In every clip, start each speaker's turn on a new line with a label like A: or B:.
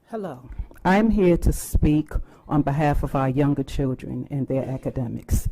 A: Hello, I'm here to speak on behalf of our younger children and their academics.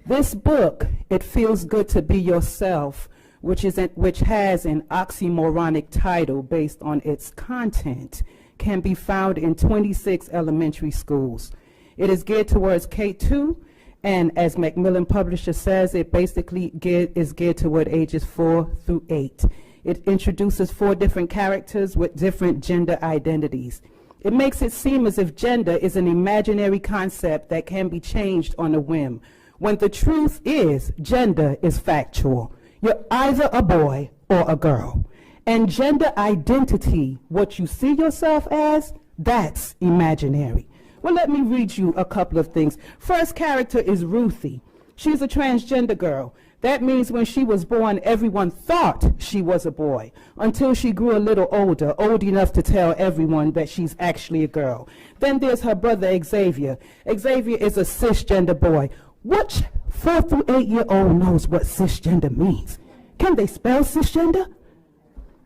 A: This book, It Feels Good to Be Yourself, which has an oxymoronic title based on its content, can be found in 26 elementary schools. It is geared towards K-2, and as Macmillan Publisher says, it basically is geared toward ages 4 through 8. It introduces 4 different characters with different gender identities. It makes it seem as if gender is an imaginary concept that can be changed on a whim, when the truth is gender is factual. You're either a boy or a girl. And gender identity, what you see yourself as, that's imaginary. Well, let me read you a couple of things. First character is Ruthie. She's a transgender girl. That means when she was born, everyone thought she was a boy until she grew a little older, old enough to tell everyone that she's actually a girl. Then there's her brother, Xavier. Xavier is a cisgender boy. Which 4 through 8-year-old knows what cisgender means? Can they spell cisgender?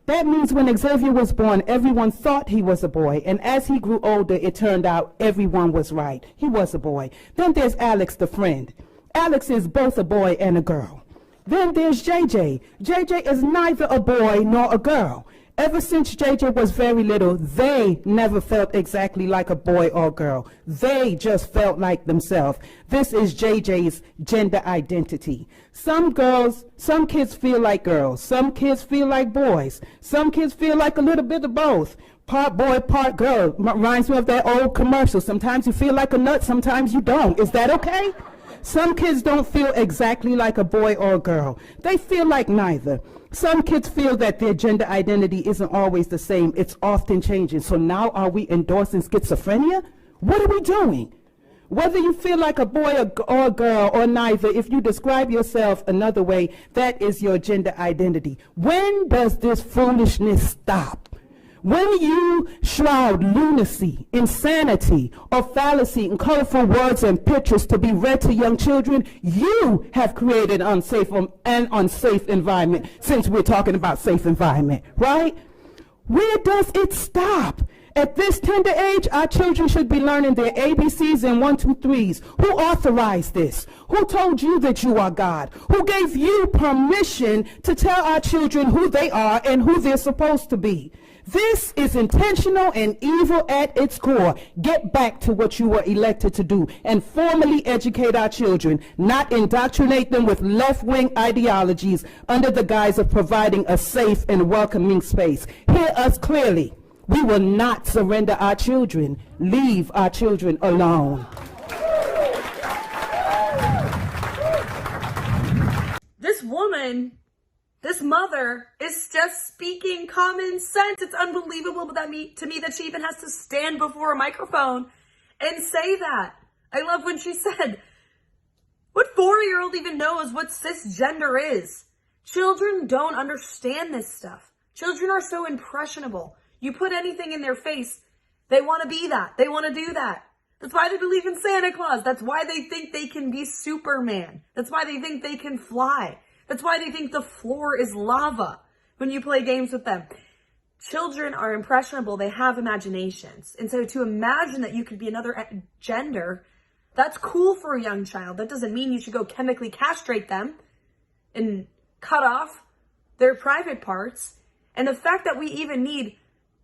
A: That means when Xavier was born, everyone thought he was a boy, and as he grew older, it turned out everyone was right. He was a boy. Then there's Alex, the friend. Alex is both a boy and a girl. Then there's JJ. JJ is neither a boy nor a girl. Ever since JJ was very little, they never felt exactly like a boy or girl. They just felt like themselves. This is JJ's gender identity. Some kids feel like girls. Some kids feel like boys. Some kids feel like a little bit of both. Part boy, part girl. Reminds me of that old commercial. Sometimes you feel like a nut, sometimes you don't. Is that okay? Some kids don't feel exactly like a boy or a girl. They feel like neither. Some kids feel that their gender identity isn't always the same. It's often changing. So now are we endorsing schizophrenia? What are we doing? Whether you feel like a boy or a girl or neither, if you describe yourself another way, that is your gender identity. When does this foolishness stop? When you shroud lunacy, insanity, or fallacy in colorful words and pictures to be read to young children, you have created an unsafe environment, since we're talking about safe environment, right? Where does it stop? At this tender age, our children should be learning their ABCs and 1, 2, 3s. Who authorized this? Who told you that you are God? Who gave you permission to tell our children who they are and who they're supposed to be? This is intentional and evil at its core. Get back to what you were elected to do and formally educate our children, not indoctrinate them with left-wing ideologies under the guise of providing a safe and welcoming space. Hear us clearly. We will not surrender our children. Leave our children alone.
B: This woman, this mother, is just speaking common sense. It's unbelievable to me that she even has to stand before a microphone and say that. I love when she said, what 4-year-old even knows what cisgender is? Children don't understand this stuff. Children are so impressionable. You put anything in their face, they want to be that. They want to do that. That's why they believe in Santa Claus. That's why they think they can be Superman. That's why they think they can fly. That's why they think the floor is lava when you play games with them. Children are impressionable. They have imaginations. And so to imagine that you could be another gender, that's cool for a young child. That doesn't mean you should go chemically castrate them and cut off their private parts. And the fact that we even need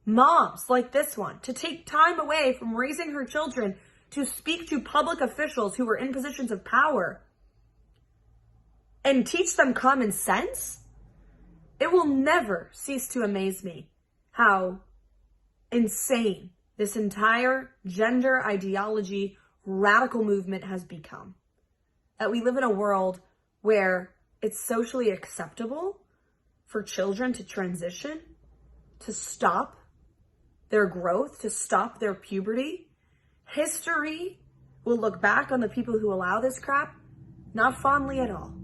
B: moms like this one to take time away from raising her children to speak to public officials who are in positions of power and teach them common sense, it will never cease to amaze me how insane this entire gender ideology radical movement has become. That we live in a world where it's socially acceptable for children to transition, to stop their growth, to stop their puberty. History will look back on the people who allow this crap not fondly at all.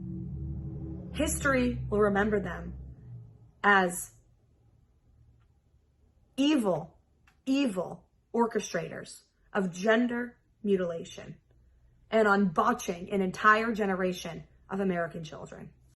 B: History will remember them as evil orchestrators of gender mutilation and on botching an entire generation of American children.